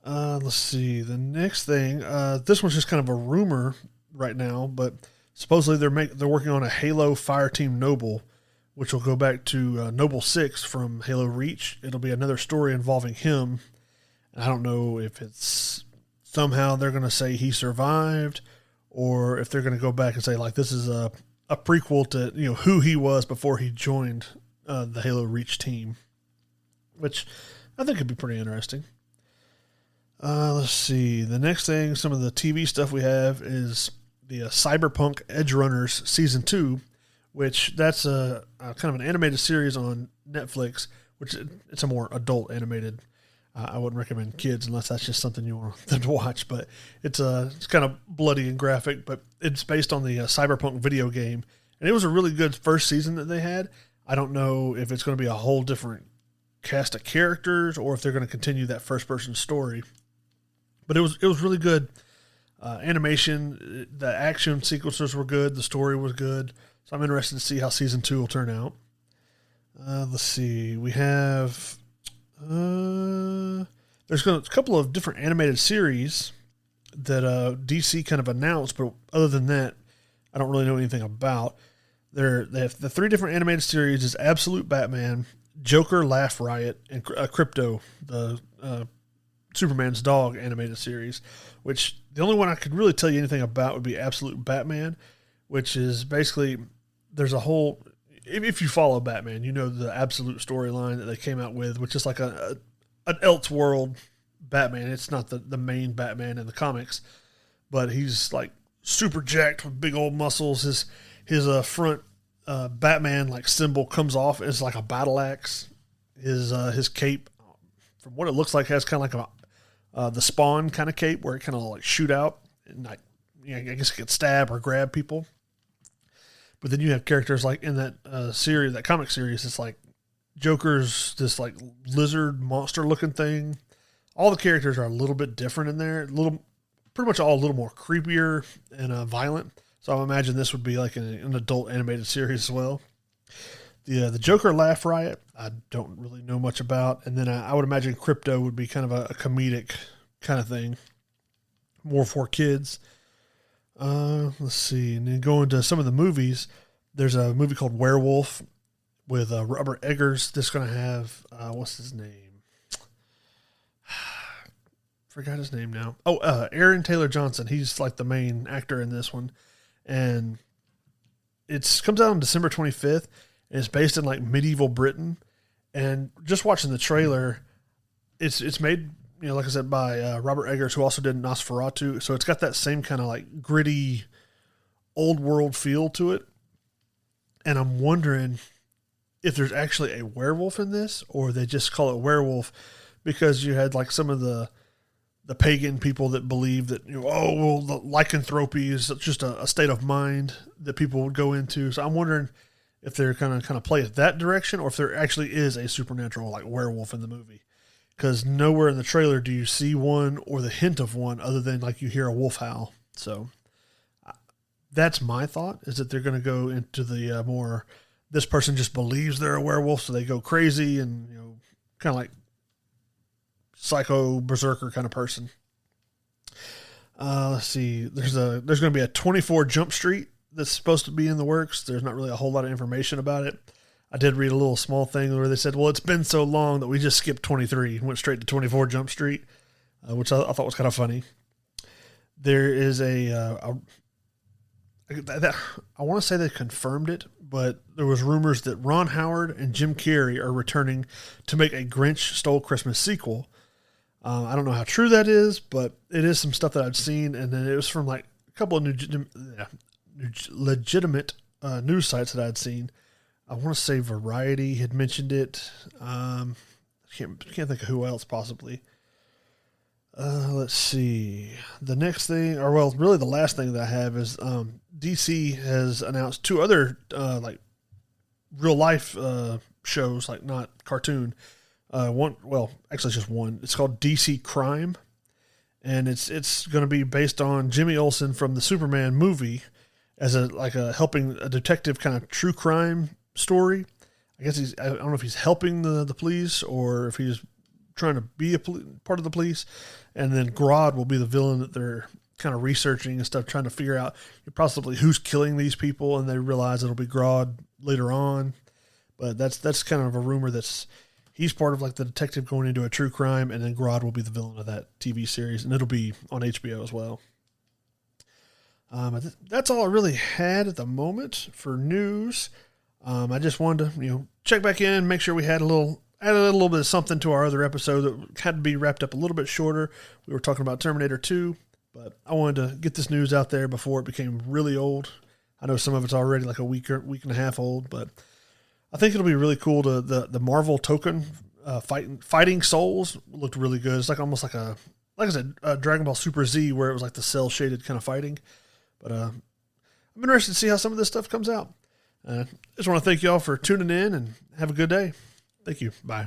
Let's see. The next thing, this one's just kind of a rumor right now, but supposedly they're working on a Halo Fireteam Noble, which will go back to Noble 6 from Halo Reach. It'll be another story involving him. And I don't know if it's somehow they're going to say he survived, or if they're going to go back and say like this is a prequel to who he was before he joined the Halo Reach team, which I think could be pretty interesting. Let's see. The next thing, some of the TV stuff we have is the Cyberpunk Edgerunners Season 2, which that's a kind of an animated series on Netflix, which it's a more adult animated. I wouldn't recommend kids unless that's just something you want them to watch, but it's kind of bloody and graphic, but it's based on the Cyberpunk video game, and it was a really good first season that they had. I don't know if it's going to be a whole different cast of characters or if they're going to continue that first person story, but it was really good. Animation, the action sequences were good, the story was good, so I'm interested to see how Season 2 will turn out. Let's see, we have there's a couple of different animated series that DC kind of announced, but other than that, I don't really know anything about. They have the 3 different animated series is Absolute Batman, Joker Laugh Riot, and Crypto, the Superman's dog animated series, which the only one I could really tell you anything about would be Absolute Batman, which is basically there's a whole if you follow Batman, you know the absolute storyline that they came out with, which is like an Elseworld Batman. It's not the main Batman in the comics, but he's like super jacked with big old muscles. His front Batman like symbol comes off as like a battle axe. His cape, from what it looks like, has kind of like the Spawn kind of cape where it kind of like shoot out and like, I guess it could stab or grab people. But then you have characters like in that series, that comic series, it's like Joker's this like lizard monster looking thing. All the characters are a little bit different in there, pretty much all a little more creepier and violent. So I imagine this would be like an adult animated series as well. The Joker Laugh Riot, I don't really know much about. And then I would imagine Crypto would be kind of a comedic kind of thing, more for kids. Let's see. And then going to some of the movies, there's a movie called Werewolf with Robert Eggers. That's going to have, what's his name? Forgot his name now. Oh, Aaron Taylor Johnson. He's like the main actor in this one. And it comes out on December 25th. And it's based in like medieval Britain. And just watching the trailer, it's made, like I said, by Robert Eggers, who also did Nosferatu. So it's got that same kind of like gritty old world feel to it. And I'm wondering if there's actually a werewolf in this, or they just call it werewolf because you had like some of the pagan people that believe that, the lycanthropy is just a state of mind that people would go into. So I'm wondering if they're kind of play it that direction, or if there actually is a supernatural like werewolf in the movie. Because nowhere in the trailer do you see one or the hint of one, other than like you hear a wolf howl. So that's my thought, is that they're going to go into the more, this person just believes they're a werewolf, so they go crazy and, kind of like psycho berserker kind of person. Let's see. There's going to be a 24 Jump Street that's supposed to be in the works. There's not really a whole lot of information about it. I did read a little small thing where they said, well, it's been so long that we just skipped 23 and went straight to 24 Jump Street, which I thought was kind of funny. There is I want to say they confirmed it, but there was rumors that Ron Howard and Jim Carrey are returning to make a Grinch Stole Christmas sequel. I don't know how true that is, but it is some stuff that I've seen, and then it was from like a couple of legitimate news sites that I'd seen. I want to say Variety had mentioned it. I can't think of who else possibly. Let's see. The next thing, or well, really the last thing that I have is DC has announced two other like real life shows, like not cartoon. One, well, actually it's just one. It's called DC Crime, and it's going to be based on Jimmy Olsen from the Superman movie as helping a detective kind of true crime story. I guess I don't know if he's helping the police or if he's trying to be a part of the police. And then Grodd will be the villain that they're kind of researching and stuff, trying to figure out possibly who's killing these people. And they realize it'll be Grodd later on. But that's kind of a rumor he's part of like the detective going into a true crime, and then Grodd will be the villain of that TV series, and it'll be on HBO as well. That's all I really had at the moment for news. I just wanted to, check back in, make sure we had added a little bit of something to our other episode that had to be wrapped up a little bit shorter. We were talking about Terminator 2, but I wanted to get this news out there before it became really old. I know some of it's already like a week and a half old, but I think it'll be really cool the Marvel token fighting souls looked really good. It's like almost like I said, Dragon Ball Super Z, where it was like the cell shaded kind of fighting. But I'm interested to see how some of this stuff comes out. I just want to thank you all for tuning in, and have a good day. Thank you. Bye.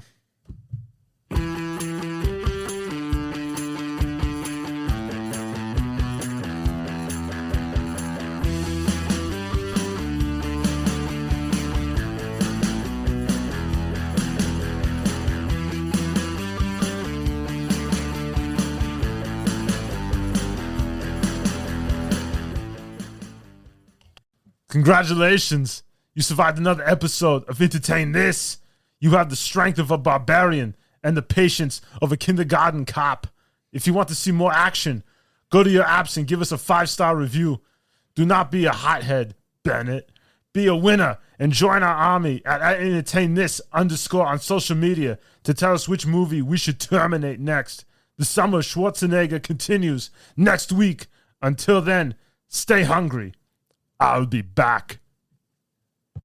Congratulations. You survived another episode of Entertain This. You have the strength of a barbarian and the patience of a kindergarten cop. If you want to see more action, go to your apps and give us a 5-star review. Do not be a hothead, Bennett. Be a winner and join our army at @entertainthis_ on social media to tell us which movie we should terminate next. The summer of Schwarzenegger continues next week. Until then, stay hungry. I'll be back.